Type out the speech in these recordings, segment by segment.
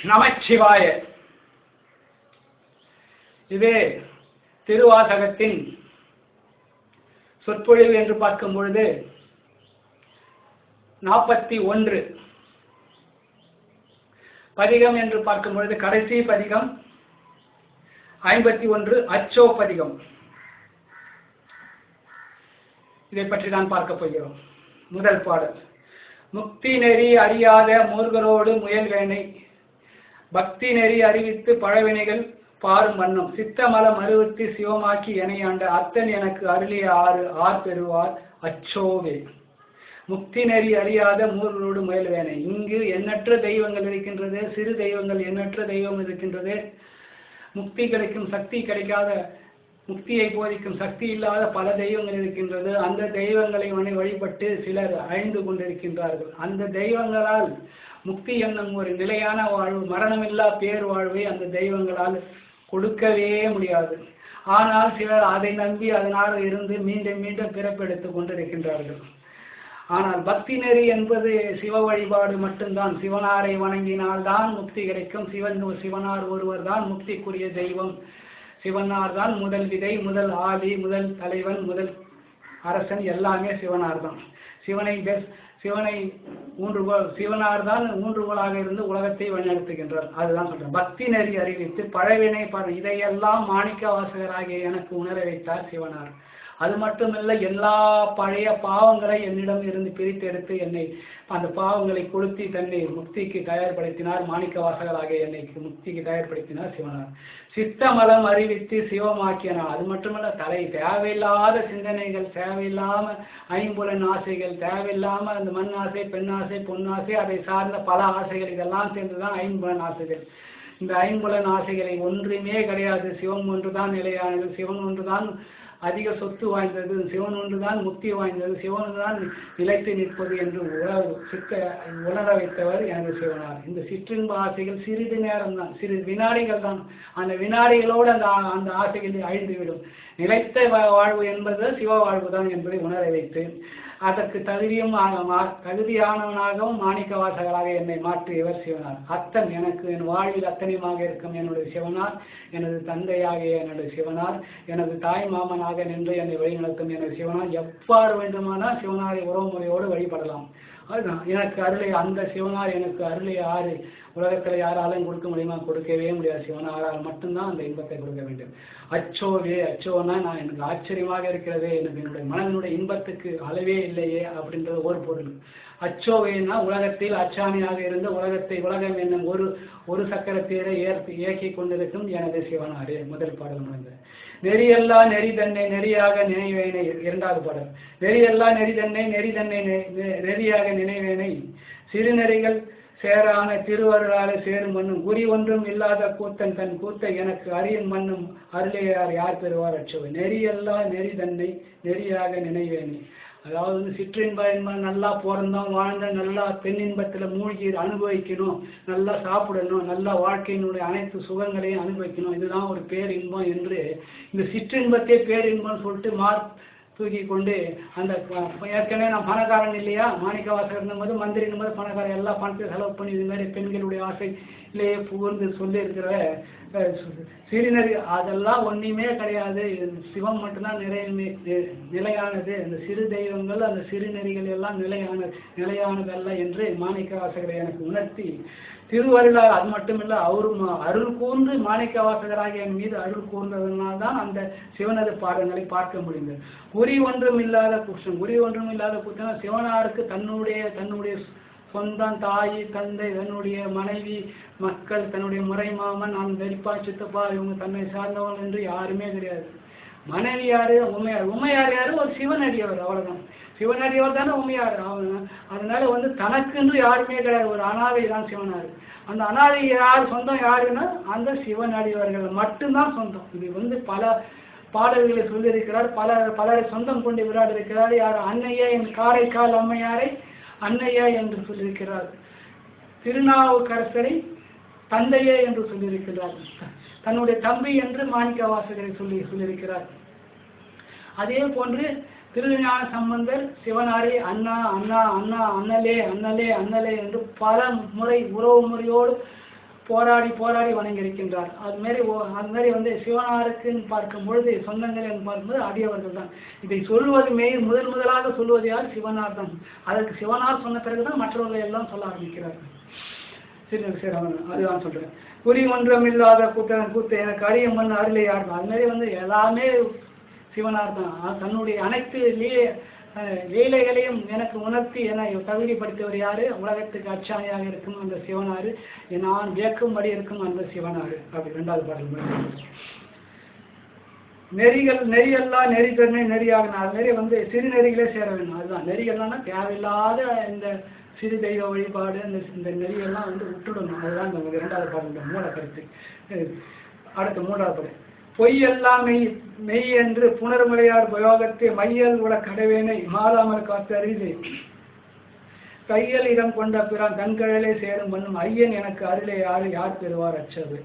நமச்சிவாய. இது திருவாசகத்தின் சொற்பொழிவு என்று பார்க்கும் பொழுது 41 பதிகம் என்று பார்க்கும் பொழுது கடைசி பதிகம் 51 அச்சோபதிகம். இதை பற்றி தான் பார்க்க போகிறோம். முதல் பாடல். முக்தி நெறி அறியாத மூர்கரோடு முயல்வேனை பக்தி நெறி அறிவித்து பழவினைகள் பாரும் வண்ணம் சித்தமலம் அறுவத்தி சிவமாக்கி எனையாண்ட அத்தன் எனக்கு அருளிய ஆர் பெறுவார் அச்சோவே. முக்தி நெறி அறியாத மூர்களோடு முயல்வேனை. இங்கு எண்ணற்ற தெய்வங்கள் இருக்கின்றது, சிறு தெய்வங்கள் எண்ணற்ற தெய்வம் இருக்கின்றது. முக்தி கிடைக்கும் சக்தி கிடைக்காத, முக்தியை போதிக்கும் சக்தி இல்லாத பல தெய்வங்கள் இருக்கின்றது. அந்த தெய்வங்களை வழிபட்டு சிலர் அழிந்து கொண்டிருக்கின்றார்கள். அந்த தெய்வங்களால் முக்தி என்னும் ஒரு நிலையான வாழ்வு, மரணமில்லா பேர் வாழ்வை அந்த தெய்வங்களால் கொடுக்கவே முடியாது. ஆனால் சிலர் அதை நம்பி அதனால் இருந்து மீண்டும் மீண்டும் பிறப்பெடுத்துக் கொண்டிருக்கின்றார்கள். ஆனால் பக்தி நெறி என்பது சிவ வழிபாடு மட்டும்தான். சிவனாரை வணங்கினால் தான் முக்தி கிடைக்கும். சிவனார் ஒருவர் தான் முக்திக்குரிய தெய்வம். சிவனார் தான் முதல் விதை, முதல் ஆதி, முதல் தலைவன், முதல் அரசன், எல்லாமே சிவனார் தான். சிவனார் தான் ஊன்றுகோலாக இருந்து உலகத்தை வழிநடத்துகின்றார். அதுதான் சொல்றேன். பக்தி நெறி அறிவித்து பழவினை இதையெல்லாம் மாணிக்க வாசகராகிய எனக்கு உணர வைத்தார் சிவனார். அது மட்டுமல்ல, எல்லா பழைய பாவங்களை என்னிடம் இருந்து பிரித்து எடுத்து என்னை அந்த பாவங்களை கொளுத்தி தன்னை முக்திக்கு தயார்படுத்தினார். மாணிக்க வாசகராகிய என்னை முக்திக்கு தயார்படுத்தினார் சிவனார். சித்தமலம் அறிவித்து சிவமாக்கினார். அது மட்டுமல்ல, தேவையில்லாத சிந்தனைகள், தேவையில்லாம ஐம்புலன் ஆசைகள், தேவையில்லாம அந்த மண் ஆசை, பெண் ஆசை, பொன்னாசை, அதை சார்ந்த பல ஆசைகள், இதெல்லாம் சேர்ந்துதான் ஐம்புலன் ஆசைகள். இந்த ஐம்புலன் ஆசைகளை ஒன்றுமே கிடையாது. சிவன் ஒன்றுதான் நிலையானது. சிவன் ஒன்றுதான் அதிக சொத்து வாய்ந்தது. சிவன் ஒன்றுதான் முக்தி வாய்ந்தது. சிவன் தான் நிலைத்து நிற்பது என்று உணர வைத்தவர் எனது சிவனார். இந்த சிற்றின்ப ஆசைகள் சிறிது நேரம் தான், சிறிது வினாடிகள் தான். அந்த வினாடிகளோடு அந்த ஆசைகள் அழிந்துவிடும். நிலைத்த வாழ்வு என்பது சிவ வாழ்வு தான் என்பதை உணர வைத்து அதற்கு தகுதியானவனாகவும் மாணிக்க வாசகராக என்னை மாற்றியவர் சிவனார். அத்தன் எனக்கு என் வாழ்வில் அத்தனையுமாக இருக்கும் என்னுடைய சிவனார், எனது தந்தையாகிய என்னுடைய சிவனார், எனது தாய் மாமனாக நின்று என்னை வழிநடத்தும் எனது சிவனார். எவ்வாறு வேண்டுமானால் சிவனாரை உறவுமுறையோடு வழிபடலாம். அதுதான் எனக்கு அருளை, அந்த சிவனார் எனக்கு அருளை ஆறு உலகத்தில் யாராலும் கொடுக்க முடியுமா? கொடுக்கவே முடியாது. சிவனாரால் மட்டும்தான் அந்த இன்பத்தை கொடுக்க வேண்டும். அச்சோவே, அச்சோன்னா நான் எனக்கு ஆச்சரியமாக இருக்கிறது, எனக்கு என்னுடைய மனதினுடைய இன்பத்துக்கு அளவே இல்லையே அப்படின்றது ஒரு பொருள். அச்சோவேன்னா உலகத்தில் அச்சாணியாக இருந்த உலகம் என்னும் ஒரு சக்கரத்தீரை இயக்கி கொண்டிருக்கும் எனது சிவனாரே. முதல் பாடல் முடிந்தது. நெறியல்லா நெறி தன்னை நெறியாக நினைவேனை. இரண்டாவது பாடல். நெறியல்லா நெறி தன்னை நெறியாக நினைவேனை சிறுநெறிகள் சேரான திருவருளாலே சேரும் மண்ணும் குறி ஒன்றும் இல்லாத கூத்தன் தன் கூத்தை எனக்கு அறியும் மண்ணும் அருளையார் யார் பெறுவார் அச்சோவை. நெறியல்லா நெறி தன்னை நெறியாக நினைவேனே. அதாவது சிற்றின்ப நல்லா பிறந்தோம், வாழ்ந்த, நல்லா பெண்ணின்பத்தில் மூழ்கி அனுபவிக்கணும், நல்லா சாப்பிடணும், நல்லா வாழ்க்கையினுடைய அனைத்து சுகங்களையும் அனுபவிக்கணும், இதுதான் ஒரு பேரின்பம் என்று இந்த சிற்றின்பத்தை பேரின்பம் சொல்லிட்டு தூக்கி கொண்டு அந்த ஏற்கனவே நான் பணக்காரன் இல்லையா, மாணிக்க வாசகர் இருந்தபோது மந்திரி போது பணக்காரன், எல்லா பணத்தை செலவு பண்ணி இது மாதிரி பெண்களுடைய ஆசையிலேயே புகுந்து சொல்லி இருக்கிற சிறுநெறி அதெல்லாம் ஒன்றுமே கிடையாது. சிவம் மட்டும்தான் நிலையானது. அந்த சிறு தெய்வங்கள், அந்த சிறுநெறிகள் எல்லாம் நிலையானதல்ல என்று மாணிக்க வாசகரை எனக்கு உணர்த்தி திருவருளால், அது மட்டுமில்லை அவரும் அருள் கூர்ந்து மாணிக்க வாசகராகிய என் மீது அருள் கூர்ந்ததனால்தான் அந்த சிவனது பாடங்களை பார்க்க முடிந்தது. குறி ஒன்றும் இல்லாத குற்றம் சிவனாருக்கு தன்னுடைய சொந்தம், தாய், தந்தை, தன்னுடைய மனைவி, மக்கள், தன்னுடைய முறை மாமன், அந்த வெறிப்பா, சித்தப்பா, இவங்க தன்னை சார்ந்தவர்கள் என்று யாருமே கிடையாது. மனைவி யாரு? உமையார் யாரு? ஒரு சிவனடியவர், அவ்வளவுதான். சிவனடியவர் தானே உமையார். அதனால தனக்கென்று யாருமே கிடையாது. ஒரு அனாதை தான் சிவனார். அந்த அனாதை யார் சொந்தம் யாருன்னா அந்த சிவனடியவர்கள் மட்டும்தான் சொந்தம். இது பல பாடல்களை சொல்லியிருக்கிறார். பலரை சொந்தம் கொண்டு விளையாடி இருக்கிறார். யார்? அன்னையா, என் காரைக்கால் அம்மையாரை அன்னையா என்று சொல்லியிருக்கிறார். திருநாவுக்கரசரை தந்தையே என்று சொல்லியிருக்கிறார். தன்னுடைய தம்பி என்று மாணிக்க வாசகரை சொல்லியிருக்கிறார். அதே போன்று திருஞான சம்பந்தர் சிவனாரை அண்ணா அண்ணா அண்ணா அண்ணலே அண்ணலே அண்ணலே என்று பல முறை உறவு முறையோடு போராடி போராடி வணங்கியிருக்கின்றார். அதுமாரி வந்து சிவனாருக்குன்னு பார்க்கும் பொழுது சொந்தங்கள் பார்க்கும்போது அடியவர்கள் தான். இதை சொல்வது முதலாக சொல்வது யார்? சிவனார் தான். அதற்கு சிவனார் சொன்ன பிறகுதான் மற்றவர்கள் எல்லாம் சொல்ல ஆரம்பிக்கிறார்கள். சரி அதுதான் சொல்றேன். குறி ஒன்றம் இல்லாத கூத்த எனக்கு அரியம்மன் அருளை யார்? அதுமாரி வந்து எல்லாமே சிவனார் தான். தன்னுடைய அனைத்து லீலைகளையும் எனக்கு உணர்த்தி என தகுதிப்படுத்தியவர் யாரு? உலகத்துக்கு அச்சாணியாக இருக்கும் அந்த சிவனாரு, நான் வியக்கும்படி இருக்கும் அந்த சிவனாரு. அப்படி 2வது பாடல். நெறியெல்லாம் நெறி பெருமை நெறியாகணும். அதுமாரி வந்து சிறு நெறிகளே சேர வேணும். அதுதான் நெறிகள்லாம் தேவையில்லாத இந்த சிறு தெய்வ வழிபாடு இந்த நெறியெல்லாம் வந்து விட்டுடணும். அதுதான் இந்த 2வது பாடல் மூல கருத்து. அடுத்த 3வது பாடல். பொய்யெல்லாம் மெய் என்று புனர்முறையார் யோகத்தை மையல் உல கடவேனை மாறாமல் காத்து அறிவு கையல் இடம் கொண்ட பிறான் தன்கழலே சேரும் பண்ணும் ஐயன் எனக்கு அருளை யார் பெறுவார் அச்சது.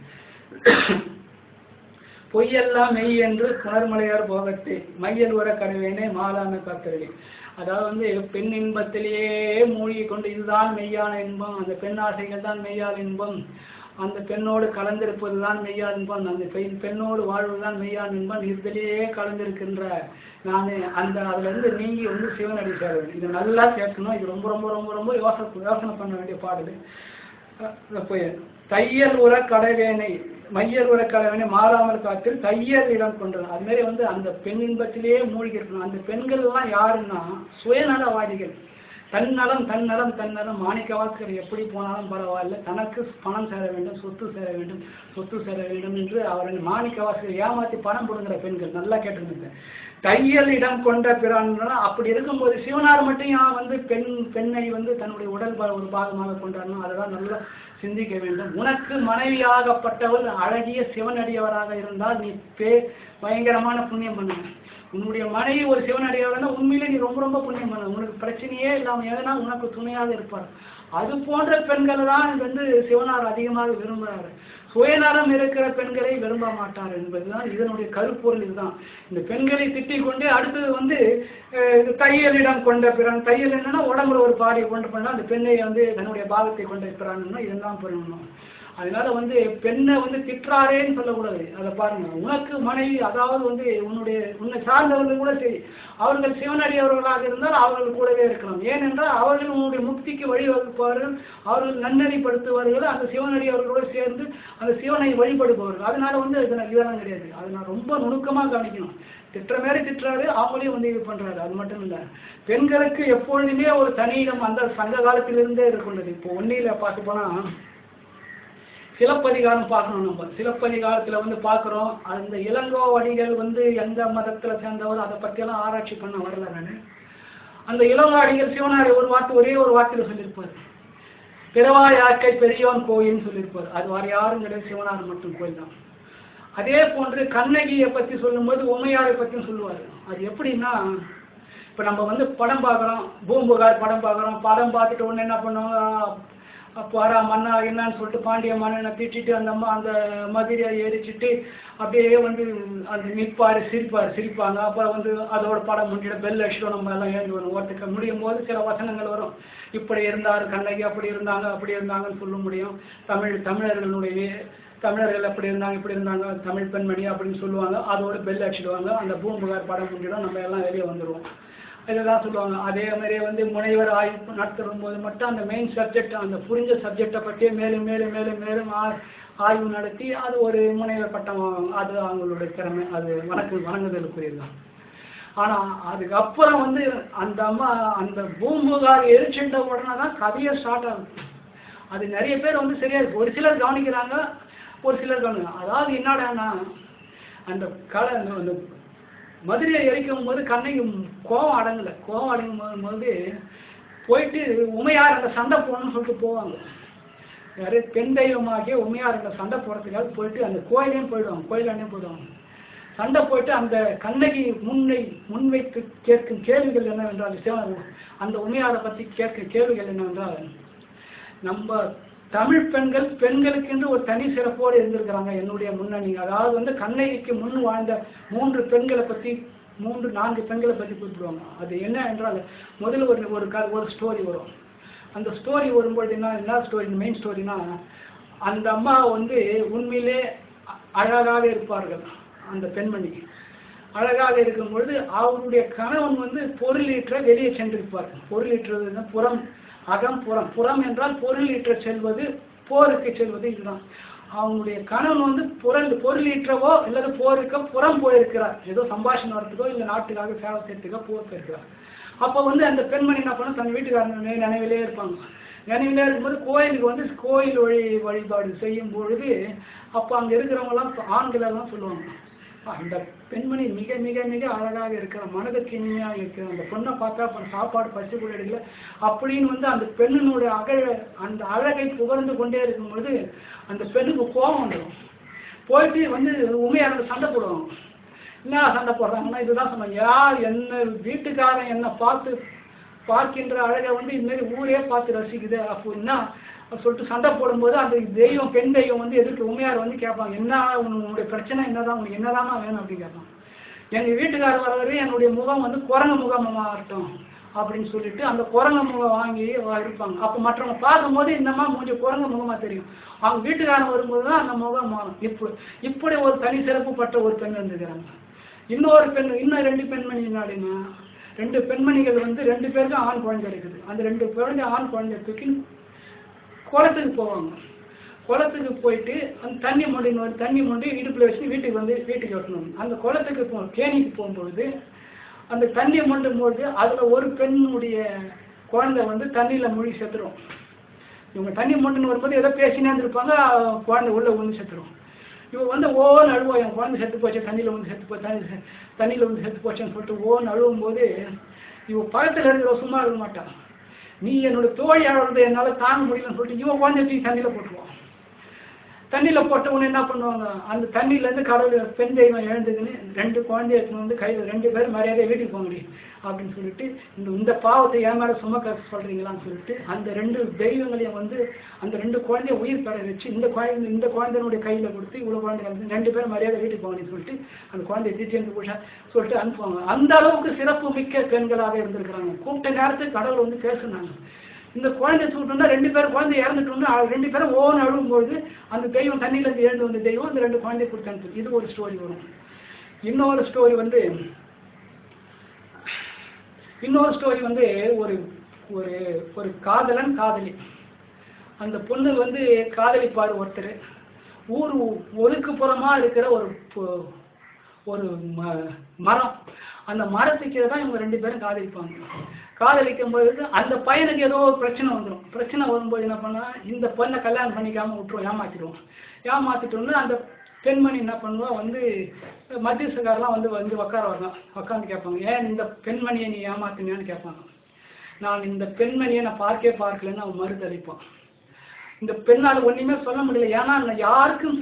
பொய்யெல்லாம் மெய் என்று புனர்மலையார் போகத்தை மையல் உர கடவேனை மாறாமல் காத்தறிவு. அதாவது வந்து பெண் இன்பத்திலேயே மூழ்கி கொண்டு இதுதான் மெய்யான இன்பம், அந்த பெண் ஆசைகள் தான் மெய்யால் இன்பம், அந்த பெண்ணோடு கலந்திருப்பது தான் மெய்யால் இன்பம், அந்த பெண்ணோடு வாழ்வதுதான் மெய்யால் இன்பம், இதிலேயே கலந்திருக்கின்ற நான் அதுல இருந்து நீங்கி வந்து சிவனடி சேர வேண்டும். இதை நல்லா கேட்கணும். இது ரொம்ப ரொம்ப ரொம்ப ரொம்ப யோசனை பண்ண வேண்டிய பாடல். தையல் உர கடவேனை மையல் உர கடவேனை மாறாமல் காத்தில் தையல் இடம் கொண்டது. அதுமாரி வந்து அந்த பெண் இன்பத்திலேயே மூழ்கி இருக்கணும். அந்த பெண்கள் எல்லாம் யாருன்னா சுயநலவாதிகள். தன்னலம் மாணிக்கவாசகர் எப்படி போனாலும் பரவாயில்ல, தனக்கு பணம் சேர வேண்டும், சொத்து சேர வேண்டும் என்று அவர்கள் மாணிக்கவாசகர் ஏமாற்றி பணம் கொடுங்கிற பெண்கள். நல்லா கேட்டுருங்க. தையல் இடம் கொண்ட பிறான். அப்படி இருக்கும்போது சிவனார் மட்டும் வந்து பெண்ணை வந்து தன்னுடைய உடல் ஒரு பாகமாக கொண்டாடணும். அதெல்லாம் நல்லா சிந்திக்க வேண்டும். உனக்கு மனைவியாகப்பட்டவள் அழகிய சிவனடியவராக இருந்தால் நீ பயங்கரமான புண்ணியம் பண்ண. உன்னுடைய மனைவி ஒரு சிவனடியார்னா உண்மையிலே நீ ரொம்ப ரொம்ப புண்ணியம் பண்ண. உனக்கு பிரச்சனையே இல்லாமல் எதனா உனக்கு துணையாக இருப்பார். அது போன்ற பெண்களை தான் வந்து சிவனார் அதிகமாக விரும்புகிறார். சுயநலம் இருக்கிற பெண்களை விரும்ப மாட்டார் என்பதுதான் இதனுடைய கருப்பொருள். இதுதான் இந்த பெண்களை திட்டிக் கொண்டு அடுத்தது வந்து தையலிடம் கொண்ட பிறன். தையல் என்னன்னா உடம்புல ஒரு பாடியை கொண்டு பண்ணா அந்த பெண்ணை வந்து தன்னுடைய பாகத்தை கொண்டு இருக்கிறாங்கன்னா இதெல்லாம் பண்ணணும். அதனால வந்து பெண்ணை வந்து திட்டுறாரேன்னு சொல்லக்கூடாது. அதை பாருங்க, உனக்கு மனைவி அதாவது வந்து உன்னை சார்ந்தவர்கள் கூட சரி, அவர்கள் சிவனடியவர்களாக இருந்தால் அவர்கள் கூடவே இருக்கலாம். ஏனென்றால் அவர்கள் உன்னுடைய முக்திக்கு வழிவகுப்பவர்கள், அவர்கள் நன்னறிப்படுத்துவார்கள், அந்த சிவனடியவர்களோடு சேர்ந்து அந்த சிவனை வழிபடுபவர்கள். அதனால வந்து இதெல்லாம் கிடையாது. அதை நான் ரொம்ப நுணுக்கமாக கவனிக்கணும். திட்டுற மாதிரி திட்டுறாரு, அவங்களையும் வந்து இது பண்றாரு. அது மட்டும் இல்லை, பெண்களுக்கு எப்பொழுதுமே ஒரு தனி இடம் அந்த சங்க காலத்திலிருந்தே இருக்கின்றது. இப்போ ஒன்னில பார்த்து போனா சிலப்பதிகாரம் பார்க்கணும். நம்ம சிலப்பதிகாரத்தில் வந்து பார்க்குறோம், அந்த இளங்கோவடிகள் வந்து எந்த மதத்தில் சேர்ந்தவர் அதை பற்றியெல்லாம் ஆராய்ச்சி பண்ண வரல. நான் அந்த இளங்கோவடிகள் சிவனாரை ஒரே ஒரு வார்த்தையில் சொல்லியிருப்பார். பிறவாயாக்கை பெரியோன் கோயில்னு சொல்லியிருப்பார். அது வேறு யாரும் கிடையாது, சிவனார் மட்டும் கோயில் தான். அதே போன்று கண்ணகியை பற்றி சொல்லும்போது உமையாரை பற்றியும் சொல்லுவார். அது எப்படின்னா, இப்போ நம்ம வந்து படம் பார்க்குறோம், பூம்புகார் படம் பார்க்குறோம். படம் பார்த்துட்டு ஒன்று என்ன பண்ணுவோம், போரா மன்னா என்னன்னு சொல்லிட்டு பாண்டிய மன்னனை திட்டிட்டு அந்த மதுரையை எரிச்சிட்டு அப்படியே வந்து அந்த சிரிப்பாங்க. அப்புறம் வந்து அதோட படம் முடிஞ்சிட பெல் அடிச்சுட்டு நம்ம எல்லாம் ஏறி வரும். ஒருத்தக்க முடியும் போது சில வசனங்கள் வரும். இப்படி இருந்தார் கண்ணகி, அப்படி இருந்தாங்கன்னு சொல்ல முடியும். தமிழர்கள் அப்படி இருந்தாங்க, இப்படி இருந்தாங்க, தமிழ் பெண்மணி அப்படின்னு சொல்லுவாங்க. அதோட பெல் அடிச்சிடுவாங்க. அந்த பூம்புகார் படம் முடிஞ்சிடும், நம்ம எல்லாம் வெளியே வந்துடுவோம். இதெல்லாம் சொல்லுவாங்க. அதே மாதிரியே வந்து முனைவர் ஆய்வு நடத்தும் போது மட்டும் அந்த மெயின் சப்ஜெக்ட், அந்த புரிஞ்ச சப்ஜெக்டை பற்றியே மேலும் ஆய்வு நடத்தி அது ஒரு முனைவர் பட்டம், அது அவங்களுடைய திறமை, அது வணங்குதலுக்குரியதுதான். ஆனால் அதுக்கப்புறம் வந்து அந்த பூம்புகார் எரிச்சுட்ட உடனே தான் கதையை ஸ்டார்ட் ஆகுது. அது நிறைய பேர் வந்து சரியா ஒரு சிலர் கவனிக்கிறாங்க, ஒரு சிலர் கவனிக்கிறாங்க. அதாவது என்னடான்னா, அந்த மதுரையை எரிக்கும் போது கண்ணகி கோவம் அடங்கும் போது போயிட்டு உமையார் அந்த சண்டை போகணும்னு சொல்லிட்டு போவாங்க. யாரு பெண் தெய்வமாகிய உமையார் அந்த சண்டை போகிறதுக்காக போயிட்டு அந்த கோயிலையும் போயிடுவாங்க. சண்டை போயிட்டு அந்த கண்ணகி முன்வைத்து கேட்கும் கேள்விகள் என்னவென்றால், அந்த உமையாரை பற்றி கேட்கும் கேள்விகள் என்னவென்றால், நம்ம தமிழ் பெண்களுக்கு என்று ஒரு தனி சிறப்போடு இருந்திருக்கிறாங்க என்னுடைய முன்னணி. அதாவது வந்து கண்ணகிக்கு முன் வாழ்ந்த 4 பெண்களை பற்றி குறிப்பிடுவாங்க. அது என்ன என்றால், முதல்ல ஒரு ஸ்டோரி வரும். அந்த ஸ்டோரி வரும்போது என்ன ஸ்டோரி, மெயின் ஸ்டோரினா, அந்த அம்மா வந்து உண்மையிலே அழகாக இருப்பார்கள். அந்த பெண்மணி அழகாக இருக்கும் பொழுது அவருடைய கணவன் வந்து பொருளீற்ற வெளியே சென்றிருப்பார். பொருளீற்றுவது புறம், அகம் புறம். புறம் என்றால் பொருளீற்ற செல்வது, போருக்கு செல்வது. இதுதான் அவங்களுடைய கணவன் வந்து பொருளீற்றவோ இல்லது போருக்கோ புறம் போயிருக்கிறார். ஏதோ சம்பாஷணம் வரத்துக்கோ இல்லை நாட்டுக்காக சேவை செய்யறதுக்கோ போர் போயிருக்கிறார். அப்போ வந்து அந்த பெண்மணி என்ன பண்ண தன் வீட்டுக்காரங்க நினைவிலே இருப்பாங்க. நினைவிலே இருக்கும்போது கோயிலுக்கு வந்து கோயில் வழிபாடு செய்யும் பொழுது அப்போ அங்கே இருக்கிறவங்கலாம் ஆண்கள் எல்லாம் சொல்லுவாங்க, அந்த பெண்மணி மிக மிக மிக அழகாக இருக்கிற, மனதுக்கு இனிமையாக இருக்கிற, அந்த பொண்ணை பார்த்தா சாப்பாடு பசி கூட எடுக்கல அப்படின்னு வந்து அந்த பெண்ணினுடைய அந்த அழகை புகழ்ந்து கொண்டே இருக்கும்பொழுது அந்த பெண்ணுக்கு கோபம் வந்துடும். போயிட்டு வந்து உண்மையாக சண்டை போடுவாங்க. என்ன சண்டை போடுறாங்கன்னா இதுதான் சொன்னாங்க, யார் என்ன வீட்டுக்காரன் என்னை பார்க்கின்ற அழகை வந்து இதுமாரி ஊரே பார்த்து ரசிக்குது அப்படின்னா சொல்லிட்டு சண்டை போடும்போது அந்த தெய்வம், பெண் தெய்வம் வந்து எதிர்த்து உண்மையார் வந்து கேட்பாங்க, என்ன உன்னுடைய பிரச்சனை என்னதான், உனக்கு என்னதானா வேணும் அப்படின்னு கேட்பாங்க. எங்கள் வீட்டுக்காரர் வரவரையும் என்னுடைய முகம் வந்து குரங்கு முகமாக இருக்கட்டும் அப்படின்னு சொல்லிட்டு அந்த குரங்கு முகம் வாங்கி இருப்பாங்க. அப்போ மற்றவங்க பார்க்கும்போது இந்தமா கொஞ்சம் குரங்கு முகமாக தெரியும். அவங்க வீட்டுக்காரன் வரும்போது தான் அந்த முகம் மாறும். இப்படி ஒரு தனி சிறப்புப்பட்ட ஒரு பெண் வந்துக்கிறாங்க. இன்னொரு பெண், இன்னும் 2 பெண்மணி நாடுங்க. 2 பெண்மணிகள் வந்து 2 பேருக்கும் ஆண் குழந்தை இருக்குது. அந்த 2 குழந்தை ஆண் குழந்தை தூக்கி குளத்துக்கு போவாங்க. குளத்துக்கு போயிட்டு அந்த தண்ணி மொண்டி இடுப்பில் வச்சு வீட்டுக்கு வரணும். அந்த குளத்துக்கு கேணிக்கு போகும்பொழுது அந்த தண்ணியை மொண்டும்போது அதில் ஒரு பெண்ணுடைய குழந்தை வந்து தண்ணியில் மூழ்கி செத்துரும். இவங்க தண்ணி மொண்டுன்னு வரும்போது ஏதோ பேசினே இருந்திருப்பாங்க, குழந்தை உள்ளே விழுந்து செத்துரும். இவன் வந்து ஓன்னு அழுவோம், என் குழந்தை செத்து போச்சு, தண்ணியில் வந்து செத்து போச்சுன்னு சொல்லிட்டு ஓன்னு அழுவும் போது இவன் பக்கத்தில் இருக்கிற சும்மா இருக்க மாட்டான். நீ என்னோட தோழியாளர்ந்து என்னால் தாங்க முடியலன்னு சொல்லிட்டு இவன் குழந்தை தூக்கி தண்ணியில் போட்டுருவான். தண்ணியில் போட்டவொன்னு என்ன பண்ணுவாங்க, அந்த தண்ணியிலேருந்து கடவுள் பெண் தெய்வம் எழுந்துக்குன்னு 2 குழந்தைய வந்து கையில் 2 பேர் மரியாதையை வீட்டுக்கு போக முடியும் அப்படின்னு சொல்லிட்டு இந்த பாவத்தை ஏன் மேலே சுமக்க சொல்கிறீங்களான்னு சொல்லிட்டு அந்த 2 தெய்வங்களையும் வந்து அந்த 2 குழந்தைய உயிர் பெற வச்சு இந்த குழந்தையினுடைய கையில் கொடுத்து இவ்வளோ குழந்தைகள் 2 பேர் மரியாதை வீட்டுக்கு போகணும்னு சொல்லிட்டு அந்த குழந்தைய தீர்த்து பூஷா சொல்லிட்டு அனுப்புவாங்க. அந்த அளவுக்கு சிறப்பு மிக்க பெண்களாக இருந்திருக்கிறாங்க. கூப்பிட்ட நேரத்துக்கு கடவுள் வந்து பேசுனாங்க. இந்த குழந்தை தூக்கிட்டோம்னா 2 பேர் குழந்தை இறந்துட்டோம்னா 2 பேரும் ஓன்னு அழுகும்போது அந்த தெய்வம் தண்ணியிலேருந்து எழுந்து வந்த தெய்வம் அந்த 2 குழந்தைய கொடுத்து அனுப்புது. இது ஒரு ஸ்டோரி வரும். இன்னொரு ஸ்டோரி வந்து ஒரு ஒரு காதலன் காதலி. அந்த பொண்ணு வந்து காதலிப்பார் ஒருத்தர். ஊர் ஒதுக்குப்புறமாக இருக்கிற ஒரு மரம். அந்த மரத்துக்கு தான் இவங்க 2 பேரும் காதலிப்பாங்க. காதலிக்கும் போது அந்த பையனுக்கு ஏதோ ஒரு பிரச்சனை வந்துடும். பிரச்சனை வரும்போது என்ன பண்ணா, இந்த பொண்ணை கல்யாணம் பண்ணிக்காமல் விட்டுருவோம், ஏமாற்றிட்டோம்னு அந்த பெண்மணி என்ன பண்ணுவா, வந்து மத்தியஸ்தக்காரெலாம் வந்து உட்காந்து கேட்பாங்க, ஏன் இந்த பெண்மணியை நீ ஏமாத்தினியான்னு கேட்பாங்க. நான் இந்த பெண்மணியை நான் பார்க்கலன்னு அவன் மறுதளிப்பான். இந்த பெண்ணால் ஒன்றுமே சொல்ல முடியல. ஏன்னா யாருக்கும்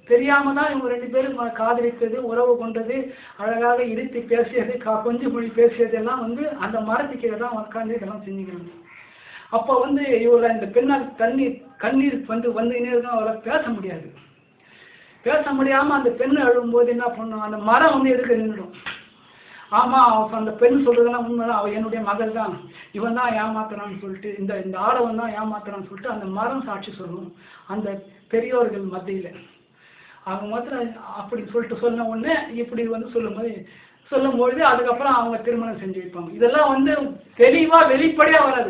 தெரியாம தான் இவங்க 2 பேரும் காதலித்தது, உறவு கொண்டது, அழகாக இருத்தி பேசியது, கொஞ்சம் மொழி பேசியது எல்லாம் வந்து அந்த மரத்துக்கீழே தான் உட்காந்து இதெல்லாம் செஞ்சுக்கிறாங்க. அப்போ வந்து இவரை இந்த பெண்ணால் கண்ணீர் வந்து தான் அவரை பேச முடியாது. பேச முடியாமல் அந்த பெண்ணை அழும்போது என்ன பண்ணும், அந்த மரம் வந்து எதுக்கு நின்றுடும். ஆமாம், அந்த பெண் சொல்றதெல்லாம் உண்மைதான், அவள் என்னுடைய மகள் தான், இவன் தான் ஏமாத்துறான்னு சொல்லிட்டு இந்த ஆடவன் தான் ஏமாத்துறான்னு சொல்லிட்டு அந்த மரம் சாட்சி சொல்லணும் அந்த பெரியோர்கள் மத்தியில். அவங்க மாத்திரம் அப்படி சொல்லிட்டு சொன்ன உடனே இப்படி வந்து சொல்லும்பொழுது அதுக்கப்புறம் அவங்க திருமணம் செஞ்சு வைப்பாங்க. இதெல்லாம் வந்து தெளிவாக வெளிப்படையாக வராது.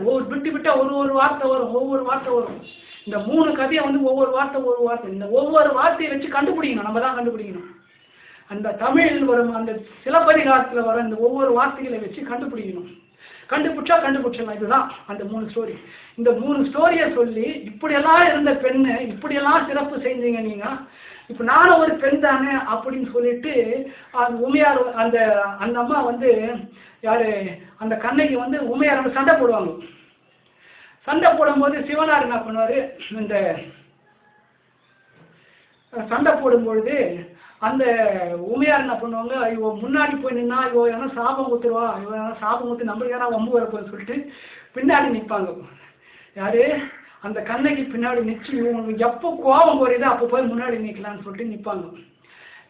விட்டா ஒவ்வொரு வார்த்தை வரும். இந்த 3 கதையை வந்து ஒவ்வொரு வார்த்தை இந்த ஒவ்வொரு வார்த்தையை வச்சு கண்டுபிடிக்கணும். நம்ம தான் கண்டுபிடிக்கணும். அந்த தமிழில் வரும் அந்த சிலப்பதிகாரத்தில் வர இந்த ஒவ்வொரு வார்த்தைகளை வச்சு கண்டுபிடிக்கணும். கண்டுபிடிச்சிடலாம். இதுதான் அந்த 3 ஸ்டோரி. இந்த 3 ஸ்டோரியை சொல்லி இப்படியெல்லாம் இருந்த பெண்ணு இப்படியெல்லாம் சிறப்பு செஞ்சீங்க நீங்க, இப்போ நானும் ஒரு பெண் தானே அப்படின்னு சொல்லிட்டு அந்த உமையார் அந்த அம்மா வந்து யாரு அந்த கண்ணைக்கு வந்து உமையார் சண்டை போடுவாங்க. சண்டை போடும்போது சிவனார் என்ன பண்ணுவார், இந்த சண்டை போடும்பொழுது அந்த உமையார் என்ன பண்ணுவாங்க, இவ முன்னாடி போய் நின்னா இவ ஏன்னா சாபம் ஊத்துருவா, இவ சாபம் ஊற்றி நம்மளுக்கு யாரா வம்பு வரப்போன்னு சொல்லிட்டு பின்னாடி நிற்பாங்க. யாரு அந்த கண்ணைக்கு பின்னாடி நிற்று இவங்களுக்கு எப்போ கோபம் குறையுதோ அப்போ போய் முன்னாடி நிற்கலான்னு சொல்லிட்டு நிற்பாங்க.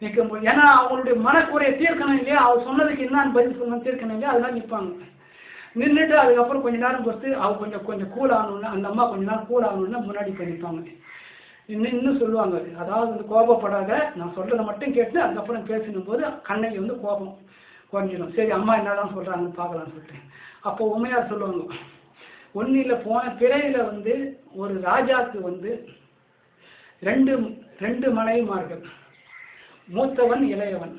நிற்கும்போது ஏன்னா அவங்களுடைய மனக்குறையை தீர்க்கணும் இல்லையா, அவர் சொன்னதுக்கு என்னான்னு பதில் சொல்லணும் தீர்க்கணும் இல்லையா, அதெல்லாம் நிற்பாங்க. நின்றுட்டு அதுக்கப்புறம் கொஞ்ச நேரம் பொறுத்து அவ கொஞ்சம் கூல் ஆகணும்னா அந்த அம்மா கொஞ்ச நேரம் கூல் ஆகணும்னா முன்னாடி போய் நிற்பாங்க. இன்னும் சொல்லுவாங்க, அதாவது வந்து கோபப்படாத, நான் சொல்றதை மட்டும் கேட்டு அதுக்கப்புறம் பேசணும் போது கண்ணகி வந்து கோபம் குறைஞ்சிடும். சரி அம்மா என்னதான் சொல்றாங்கன்னு பார்க்கலாம்னு சொல்லிட்டு அப்போ உமையார் சொல்லுவாங்க, ஒன்னில் போன பிறையில வந்து ஒரு ராஜாவுக்கு வந்து ரெண்டு மனைவிமார்கள், மூத்தவன் இளையவன்,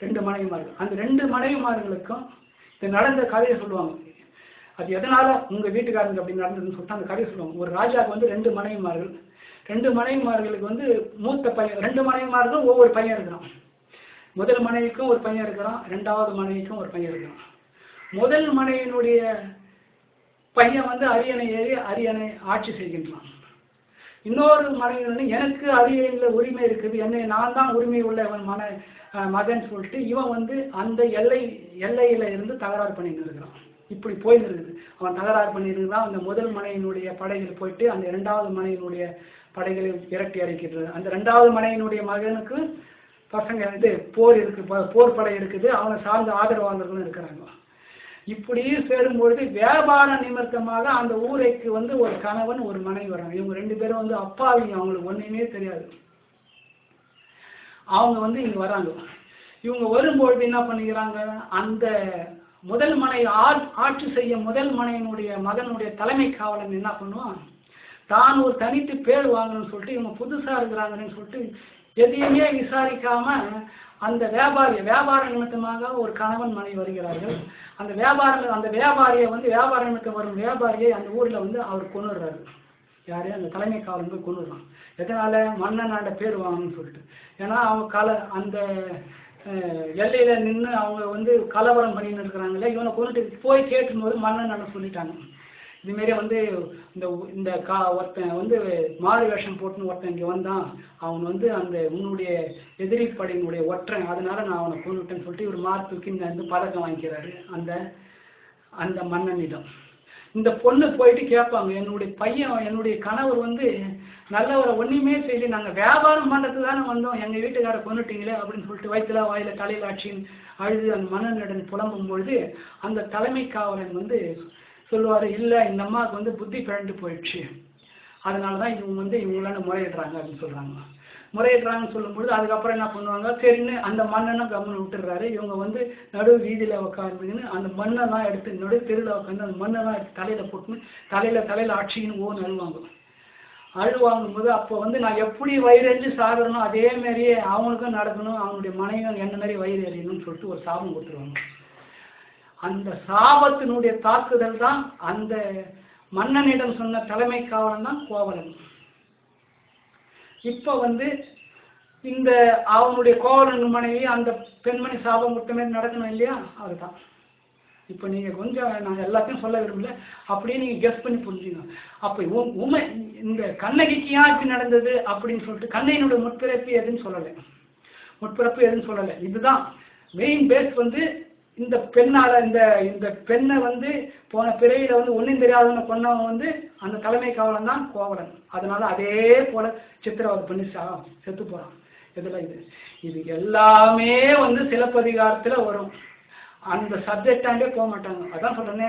2 மனைவிமார்கள். அந்த 2 மனைவிமார்களுக்கும் இது நடந்த கதையை சொல்லுவாங்க. அது எதனால உங்க வீட்டுக்காரங்க அப்படி நடந்ததுன்னு சொல்லிட்டு அந்த கதையை சொல்லுவாங்க. ஒரு ராஜாவுக்கு வந்து 2 மனைவிமார்கள், 2 மனைவிமார்களுக்கு வந்து மூத்த பையன், 2 மனைவிமார்களும் ஒவ்வொரு பையன் இருக்கிறான். முதல் மனைவிக்கும் ஒரு பையன் இருக்கிறான், 2வது மனைவிக்கும் ஒரு பையன் இருக்கிறான். முதல் மனைவியினுடைய பையன் வந்து அரியணை ஏறி அரியணை ஆட்சி செய்கின்றான். இன்னொரு மனைவி வந்து எனக்கு அரியணையில உரிமை இருக்குது, என்னை நான் தான் உரிமை உள்ளவன் மகன் சொல்லிட்டு இவன் வந்து அந்த எல்லையில இருந்து தகராறு பண்ணிட்டு இருக்கிறான். இப்படி போயின்னு இருக்குது. அவன் தகராறு பண்ணியிருந்தான். அந்த முதல் மனைவியினுடைய படைகள் போயிட்டு அந்த 2வது மனைவியினுடைய படைகளை விரட்டி அடிக்கிறது. அந்த 2வது மனைவியினுடைய மகனுக்கு பசங்க வந்து போர் படை இருக்குது, அவனை சார்ந்த ஆதரவாளர்களும் இருக்கிறாங்க. இப்படி சேரும்பொழுது வியாபார நிமித்தமாக அந்த ஊரைக்கு வந்து ஒரு கணவன் ஒரு மனைவி வராங்க. இவங்க 2 பேரும் வந்து அப்பாவிங்க, அவங்களுக்கு ஒண்ணுமே தெரியாது. அவங்க வந்து இங்க வராங்க. இவங்க வரும்பொழுது என்ன பண்ணிக்கிறாங்க, அந்த முதல் மனைவி ஆட்சி செய்ய முதல் மனைவியினுடைய மகனுடைய தலைமை காவலன் என்ன பண்ணுவான், தான் ஒரு தனித்து பேர் வாங்கணும்னு சொல்லிட்டு இவங்க புதுசா இருக்கிறாங்கன்னு சொல்லிட்டு எதையுமே விசாரிக்காம அந்த வியாபார நிமித்தமாக ஒரு கணவன் மனைவி வருகிறார்கள். அந்த வியாபாரியை வந்து வியாபார நிமித்தம் வரும் வியாபாரியை அந்த ஊர்ல வந்து அவர் கொண்டுடுறாரு. யாரு, அந்த தலைமை காவலன் போய் கொண்டுடுறான். எதனால, மன்னனாண்ட பேர் வாங்கணும்னு சொல்லிட்டு. ஏன்னா அவங்க அந்த எல்லையில நின்று அவங்க வந்து கலவரம் பண்ணின்னு இருக்கிறாங்களே, இவனை கொண்டுட்டு போய் கேட்கும்போது மன்னன் சொல்லிட்டாங்க, இதுமாரி வந்து ஒருத்தன் வந்து மாறு வேஷம் போட்டுன்னு ஒருத்தன் இங்கே வந்தான், அவன் வந்து அந்த உன்னுடைய எதிரி படையினுடைய ஒற்றன், அதனால நான் அவனை கொண்டுட்டேன்னு சொல்லிட்டு இவர் மாறு தூக்கி வந்து பதக்கம் வாங்கிக்கிறாரு அந்த மன்னனிடம். இந்த பொண்ணு போயிட்டு கேட்பாங்க, என்னுடைய கணவர் வந்து நல்லவரை ஒன்றுமே செய்யல, நாங்கள் வியாபாரம் பண்ணுறதுக்கு தானே வந்தோம், எங்கள் வீட்டுக்காரை கொண்டுட்டீங்களே அப்படின்னு சொல்லிட்டு வயிற்றுல வாயில தலையில் ஆட்சின்னு அழுது அந்த மன்னனிடம் புலம்பும் பொழுது அந்த தலைமை காவலன் வந்து சொல்லுவார், இல்லை இந்த அம்மாவுக்கு வந்து புத்தி பிழண்டு போயிடுச்சு, அதனால தான் இவங்க வந்து இவங்களால முறையிடுறாங்க அப்படின்னு சொல்கிறாங்க. முறையிடுறாங்கன்னு சொல்லும்பொழுது அதுக்கப்புறம் என்ன பண்ணுவாங்க, சரின்னு அந்த மண்ணெல்லாம் கவனம் விட்டுடுறாரு. இவங்க வந்து நடு வீதியில் உட்காந்துன்னு அந்த மண்ணெல்லாம் எடுத்து நடு தெருவில் உட்காந்து அந்த மண்ணெல்லாம் எடுத்து தலையில் போட்டுன்னு தலையில் ஆட்சின்னு அழுவாங்கும் போது அப்போ வந்து நான் எப்படி வயிறெறிஞ்சு சாகணும் அதே மாதிரியே அவங்களுக்கும் நடக்கணும், அவங்களுடைய மனைவி என்ன மாதிரி வயிறு எறியணும்னு சொல்லிட்டு ஒரு சாபம் கொடுத்துருவாங்க. அந்த சாபத்தினுடைய தாக்குதல் தான் அந்த மன்னனிடம் சொன்ன தலைமை காவலன் தான் கோவலன். இப்ப வந்து இந்த அவனுடைய கோவலன் மனைவி அந்த பெண்மணி சாபம் மட்டுமே நடக்கணும் இல்லையா, அதுதான். இப்ப நீங்க கொஞ்சம் நான் எல்லாத்தையும் சொல்ல விரும்பல, அப்படியே நீங்க கெஸ் பண்ணி புரிஞ்சுங்க. அப்ப இந்த கண்ணகிக்கு ஏன் இப்படி நடந்தது அப்படின்னு சொல்லிட்டு கண்ணையினுடைய முற்பிறப்பு எதுன்னு சொல்லலை. இதுதான் மெயின் பேஸ். வந்து இந்த பெண்ணால இந்த பெண்ணை வந்து போன பிறவியில வந்து ஒன்றும் தெரியாதவன கொண்டவன் வந்து அந்த தலைமை காவலன் தான் கோவலன். அதனால அதே போல சித்திரவதை பண்ணி செத்து போறான். இது எல்லாமே வந்து சிலப்பதிகாரத்துல வரும். அந்த சப்ஜெக்டாண்டே போக மாட்டாங்க. அதான் சொல்றேனே,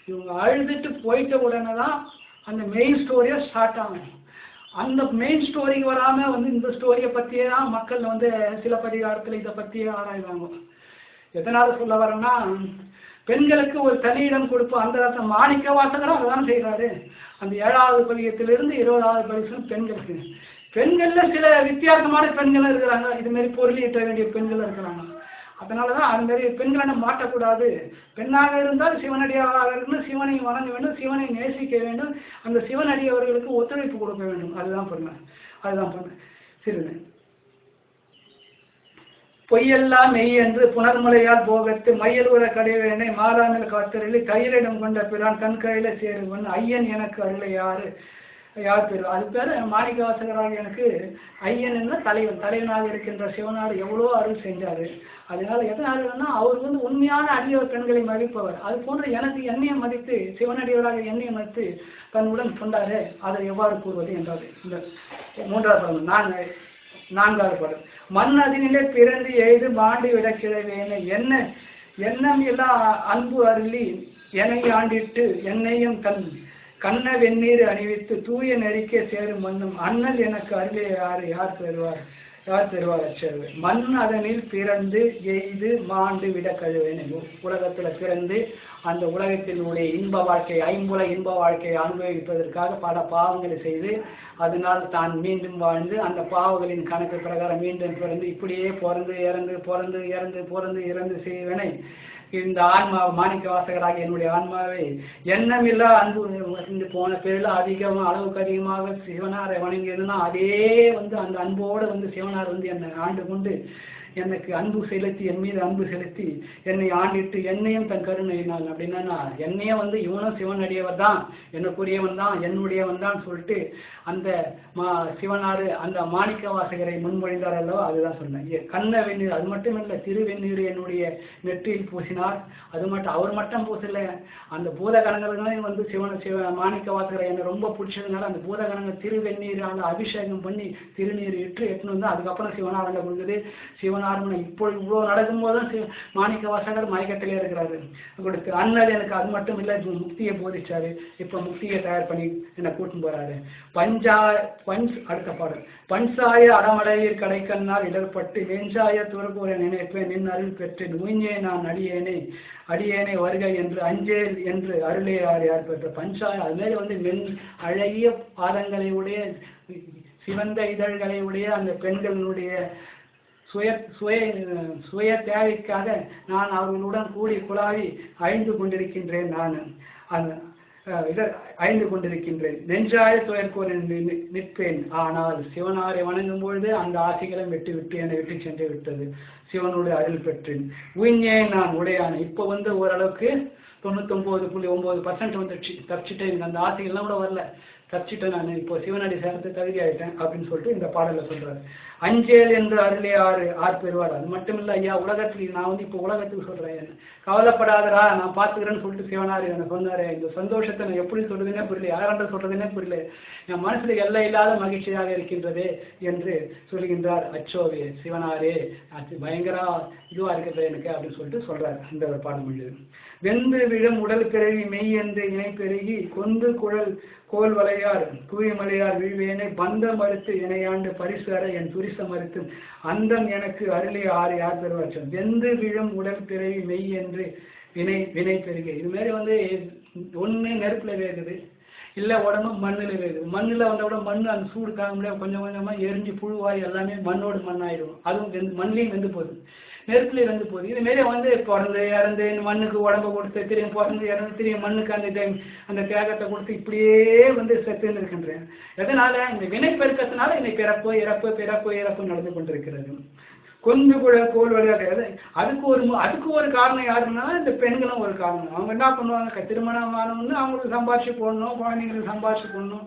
இவங்க அழுதுட்டு போயிட்ட உடனே தான் அந்த மெயின் ஸ்டோரியா ஸ்டார்ட் ஆகும். அந்த மெயின் ஸ்டோரிக்கு வராம வந்து இந்த ஸ்டோரியை பத்தியே தான் மக்கள் வந்து சிலப்பதிகாரத்துல இதை பத்தியே ஆராய்வாங்க. எதனால சொல்ல வரேன்னா, பெண்களுக்கு ஒரு தனி இடம் கொடுப்போம். அந்த மாணிக்க வாசகரும் அதான் செய்யறாரு. அந்த 7வது பதிகத்திலிருந்து 20வது பதிகம் பெண்களுக்கு. பெண்கள்ல சில வித்தியாசமான பெண்கள் இருக்கிறாங்க, இது மாதிரி பொருளீட்ட வேண்டிய பெண்கள் இருக்கிறாங்க. அதனாலதான் அது மாதிரி பெண்களை மாற்றக்கூடாது. பெண்ணாக இருந்தால் சிவனடியாராக இருக்கணும், சிவனை வணங்க வேண்டும், சிவனை நேசிக்க வேண்டும், அந்த சிவனடியவர்களுக்கு ஒத்துழைப்பு கொடுக்க வேண்டும். அதுதான் பண்ண சிறுவன். பொய்யெல்லாம் மெய் என்று புனர்முலையால் போகத்து மையல் உற கடைவேனை மாறாமல் காத்தருளி கையிலிடம் கொண்ட பிறான் தன் கையில சேருவன் ஐயன் எனக்கு அருளை யார் பெறும். அது பேர் மாணிக்க வாசகராக எனக்கு ஐயன் என்ற தலைவனாக இருக்கின்ற சிவனார் எவ்வளோ அருள் செஞ்சாரு. அதனால எதனாலன்னா அவர் வந்து உண்மையான அடியவர் பெண்களை மதிப்பவர். அது போன்ற எனக்கு என்னையை மதித்து சிவனடியவராக என்னையை மதித்து தன்னுடன் கொண்டாரு. அதை எவ்வாறு கூறுவது என்றாரு இந்த 3வது பாடல். 4வது பாடல். மண் அதினிலே பிறந்து எய்து மாண்டி விட கிழவேனை எண்ணம் எல்லாம் அன்பு அருளி என்னை ஆண்டிட்டு என்னையும் தன் கண்ண வெந்நீர் அணிவித்து தூய நெறிக்கே சேரும் மண்ணும் அண்ணல் எனக்கு அருளே யார் பெறுவார் அச்சது. மண் அதனில் பிறந்து எய்து மாண்டு விட கழுவேன். உலகத்துல பிறந்து அந்த உலகத்தினுடைய இன்ப வாழ்க்கை, ஐம்புல இன்ப வாழ்க்கையை அனுபவிப்பதற்காக பல பாவங்களை செய்து அதனால் தான் மீண்டும் வாழ்ந்து அந்த பாவங்களின் கணக்கு பிரகாரம் மீண்டும் பிறந்து இப்படியே இறந்து செய்வனை இந்த ஆன்மா மாணிக்க வாசகராக என்னுடைய ஆன்மாவை எண்ணமில்லா அன்பு போன பேரில் அளவுக்கு அதிகமாக சிவனாரை வணங்கியதுன்னா அதே அந்த அன்போடு சிவனார் என்னை ஆண்டு கொண்டு எனக்கு அன்பு செலுத்தி என் மீது அன்பு செலுத்தி என்னை ஆண்டிட்டு என்னையும் தன் கருணையினான். அப்படின்னா என்னையும் இவனும் சிவன் அடியவர் தான், என்னுடையவன் தான், என்னுடையவன் தான் சொல்லிட்டு அந்த சிவனாரு அந்த மாணிக்க வாசகரை முன்மொழிந்தார் அல்லவோ, அதுதான் சொன்னேன். கண்ண வெந்நீர் அது மட்டும் இல்லை, திருவெந்நீர் என்னுடைய நெற்றியில் பூசினார். அது மட்டும் அவர் மட்டும் பூசல, அந்த பூதகணங்களும் சிவ மாணிக்க வாசகரை என்னை ரொம்ப பிடிச்சதுனால அந்த பூதகணங்கள் திருவெந்நீரான அபிஷேகம் பண்ணி திருநீர் எட்டுன்னு வந்து அதுக்கப்புறம் சிவனாரங்க கொடுக்குது. சிவனார் இப்போ இவ்வளோ நடக்கும் போதும் மாணிக்க வாசகர் மயக்கத்திலே இருக்கிறாரு கொடுத்து. அண்ணல் எனக்கு அது மட்டும் இல்லை, முக்தியை போதிச்சாரு. இப்போ முக்தியை தயார் பண்ணி என்னை கூட்டின்னு போறாரு. அடுத்த பாடல். பஞ்சாய அடமடையீர் கடைக்கண்ணால் இடர்பட்டு வெஞ்சாய துறப்போரை நினைப்பேன் நின் அருள் பெற்று உயிஞ்சே நான் அடியேனை வருகை என்று அஞ்சேல் என்று அருளே யார் பெற்ற பஞ்சாய. அது மாதிரி மென் அழகிய பாதங்களை உடைய சிவந்த இதழ்களை உடைய அந்த பெண்களினுடைய சுய தேவைக்காக நான் அவர்களுடன் கூடி குழாவி அழிந்து கொண்டிருக்கின்றேன். நெஞ்சாய துயர்கோர் நிற்பேன். ஆனால் சிவனாரை வணங்கும் பொழுது அந்த ஆசைகளை விட்டு என்னை விட்டு சென்று விட்டது. சிவனுடைய அருள் பெற்றேன். உயிஞ்சே நான் உடையான. இப்போ ஓரளவுக்கு 99.9% வந்துடுச்சு. தப்பிச்சுட்டேன். அந்த ஆசைகள்லாம் கூட வரல, தப்பிச்சுட்டேன். நான் இப்போ சிவனடி சேர்த்து தகுதி ஆயிட்டேன் அப்படின்னு சொல்லிட்டு இந்த பாடல சொல்றாரு. அஞ்சேல் என்று அருளே ஆர் பெறுவார். அது மட்டும் இல்லை ஐயா, உலகத்துக்கு நான் இப்போ உலகத்துக்கு சொல்றேன், கவலைப்படாதரா நான் பார்த்துக்கிறேன்னு சொல்லிட்டு சிவனார் என்ன சொன்னாரு. இந்த சந்தோஷத்தை நான் எப்படி சொல்றதுன்னே புரியல, யாராண்ட சொல்றதுன்னே புரியல, என் மனசுல எல்லை இல்லாத மகிழ்ச்சியாக இருக்கின்றது என்று சொல்லுகின்றார். அச்சோவே சிவனாரே, அது பயங்கர இதுவா இருக்கிறது எனக்கு அப்படின்னு சொல்லிட்டு சொல்றாரு இந்த ஒரு பாடம் முடியுது. வெந்து விழும் உடல் பிறவி மெய் என்று இணை பெருகி கொந்து குழல் கோல் வளையார் தூயமலையார் விழுவேனை பந்த மறுத்து இணையாண்டு பரிசு அற என் துரிச மறுத்து அந்தம் எனக்கு அருளே யார் பெறுவார். வெந்து விழும் உடல் பிறவி மெய் என்று வினை பெருகி. இது மாதிரி ஒன்று நெருப்புல வேகுது, இல்லை உடம்பு மண்ணில் வேகுது. மண்ணில் வந்தோட மண் அந்த சூடு தாங்க முடியாது, கொஞ்சம் கொஞ்சமாக எரிஞ்சு புழுவாய் எல்லாமே மண்ணோடு மண்ணாயிடும். அதுவும் மண்ணிலையும் வெந்து போகுது, நெருப்புலேயே வெந்து போகுது. இதுமாரி பிறந்து இறந்து மண்ணுக்கு உடம்பு கொடுத்து திரும்பி பிறந்து இறந்து திரும்பி மண்ணுக்கு அந்த தியாகத்தை கொடுத்து இப்படியே செத்துன்னு இருக்கின்றேன். எதனால? இந்த வினை பெருக்கத்தினால என்னை பிறப்பு நடந்து கொண்டிருக்கிறது. கொந்து கூட கோல் வழியாக. அதுக்கு ஒரு காரணம் யாருன்னா இந்த பெண்களும் ஒரு காரணம். அவங்க என்ன பண்ணுவாங்க, திருமணமானவங்க அவங்களுக்கு சம்பாரிச்சு போடணும், குழந்தைங்களுக்கு சம்பாரிச்சு போடணும்.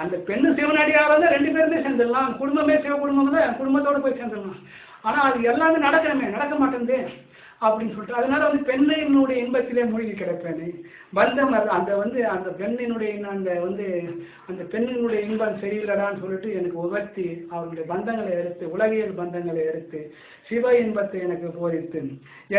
அந்த பெண்ணு சிவனடியாக இருந்தால் 2 பேருமே சேர்ந்துடலாம், குடும்பமே சிவ குடும்பம் தான், குடும்பத்தோடு போய் சேர்ந்துடலாம். ஆனால் அது எல்லாமே நடக்க மாட்டேங்குது அப்படின்னு சொல்லிட்டு அதனால பெண்ணினுடைய இன்பத்திலே மூழ்கி கிடப்பேன். பந்தம் அந்த பெண்ணினுடைய அந்த பெண்ணினுடைய இன்பம் சரியில்லடான்னு சொல்லிட்டு எனக்கு உகர்த்தி அவருடைய பந்தங்களை எடுத்து, உலகியல் பந்தங்களை எடுத்து சிவ இன்பத்தை எனக்கு போதித்து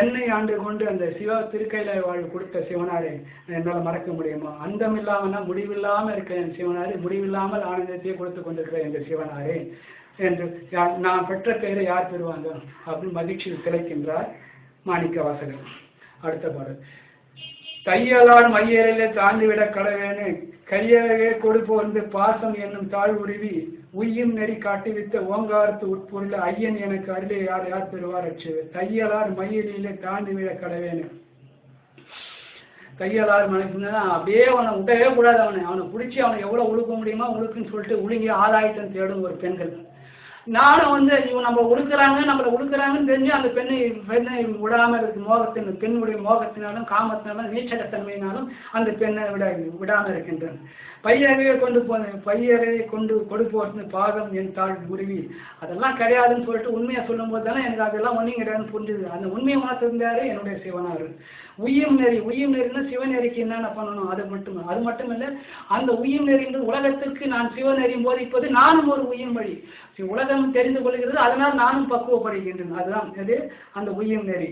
என்னை ஆண்டு கொண்டு அந்த சிவ திருக்கையில வாழ்வு கொடுத்த சிவனாரை என்னால் மறக்க முடியுமா? அந்தம் இல்லாமல்னா முடிவில்லாமல் இருக்க என் சிவனாரே, முடிவில்லாமல் ஆனந்தத்தையே கொடுத்து கொண்டிருக்கிற எங்கள் சிவனாரே என்று நான் பெற்ற பெயரை யார் பெறுவாங்க அப்படின்னு மகிழ்ச்சியில் திளைக்கின்றார் மாணிக்க வாசகர். அடுத்த பாடல். தையலால் மையலிலே தாண்டிவிட கடவேனே கையவே கொடுப்போர்ந்து பாசம் என்னும் தாழ் உருவி உய்யும் நெறி காட்டுவித்த ஓங்காரத்து உட்பொருள் ஐயன் எனக்கு அருளே யார் பெறுவார் அச்சு. தையலார் மையலிலே தாண்டிவிட கடவேனே. கையலாறு மனுஷன்னா அப்படியே அவனை விட்டவே கூடாது. அவனை பிடிச்சி அவனை எவ்வளோ உழுக்க முடியுமா உழுக்குன்னு சொல்லிட்டு உழுங்கி ஆதாயத்தம் தேடும் ஒரு பெண்கள். நானும் இவன் நம்மளை உழுக்கிறாங்கன்னு தெரிஞ்சு அந்த பெண்ணை விடாமல் இருக்கு. பெண்ணுடைய மோகத்தினாலும் காமத்தினாலும் நீச்சகத்தன்மையினாலும் அந்த பெண்ணை விடாமல் இருக்கின்றன. பையரையே கொண்டு கொடுப்போர்னு பாகம் என் தாழ் உருவி அதெல்லாம் கிடையாதுன்னு சொல்லிட்டு உண்மையை சொல்லும் போது தானே எனக்கு அதெல்லாம் ஒன்றும் கிடையாதுன்னு புரிஞ்சுது. அந்த உண்மையை உணர்த்திருந்தாரு என்னுடைய சிவனார். உய்யும் நெறின்னா சிவநெறிக்கு என்னென்ன பண்ணணும் அது மட்டும் இல்லை. அந்த உய்யும் நெறின்றது உலகத்திற்கு நான் சிவநெறியும் போதிப்பது நானும் ஒரு உய்யும் வழி. உலகம் தெரிந்து கொள்கிறது, அதனால் நானும் பக்குவப்படுகின்றேன். அதுதான் அது அந்த உய்யும் நெறி.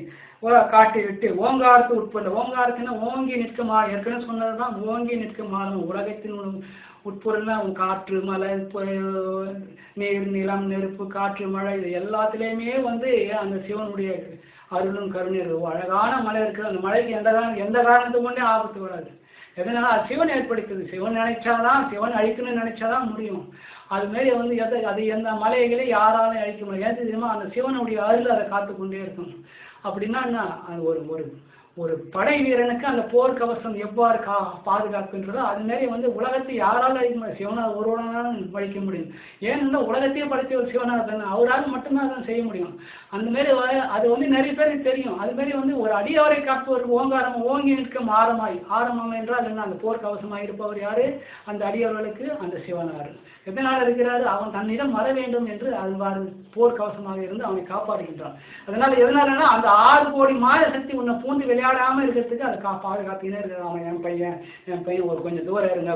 காட்டி விட்டு ஓங்காரத்து உட்பட, ஓங்காரத்தினா ஓங்கி நிற்குமா, ஏற்கனவே சொன்னதுதான் ஓங்கி நிற்குமாறும் உலகத்தின் உட்பொருள்னா காற்று மழை நீர் நிலம் நெருப்பு காற்று மழை இது எல்லாத்துலேயுமே அந்த சிவனுடைய அருளும் கருணையும். அழகான மழை இருக்குது, அந்த மழைக்கு எந்த காரணத்தை கொண்டே ஆபத்து வராது. எதனால சிவன் ஏற்படுத்துது, சிவன் நினைச்சாதான், சிவன் அழிக்கணும்னு நினைச்சாதான் முடியும். அது மாரி அது எந்த மலைகளை யாராலும் அழிக்க முடியும். ஏன் தெரியுமா, அந்த சிவனுடைய அருள் அதை காத்து கொண்டே இருக்கும். அப்படின்னா என்ன, அது ஒரு படை வீரனுக்கு அந்த போர்க்கவசம் எவ்வாறு பாதுகாப்புன்றதோ அது மாதிரி உலகத்தை யாராலும் அழிக்க முடியும், சிவனால் ஒருவனாலும் அழிக்க முடியும். ஏன்னா உலகத்தையே படைத்த ஒரு சிவனாக தானே, அவரால் மட்டும்தான் அதை செய்ய முடியும். அந்த மாரி அது நிறைய பேருக்கு தெரியும். அது மாதிரி ஒரு அடியவரை காப்பு ஒரு ஓங்காரம் ஓங்கி நிற்கும் ஆரமாய், ஆரம்பம் என்றால் என்ன, அந்த போர்க்கவசமாக இருப்பவர் யாரு, அந்த அடியவர்களுக்கு அந்த சிவனார். எதனால் இருக்கிறாரு, அவன் தன்னிடம் வர வேண்டும் என்று அவ்வாறு போர்க்கவசமாக இருந்து அவனை காப்பாடுகின்றான். அதனால எதனாலன்னா அந்த 6 கோடி மாய சக்தி உன்னை பூந்து விளையாடாம இருக்கிறதுக்கு அதை பாதுகாப்பினே இருக்கிறான். அவன் என் பையன் கொஞ்சம் தூரம் இருங்க.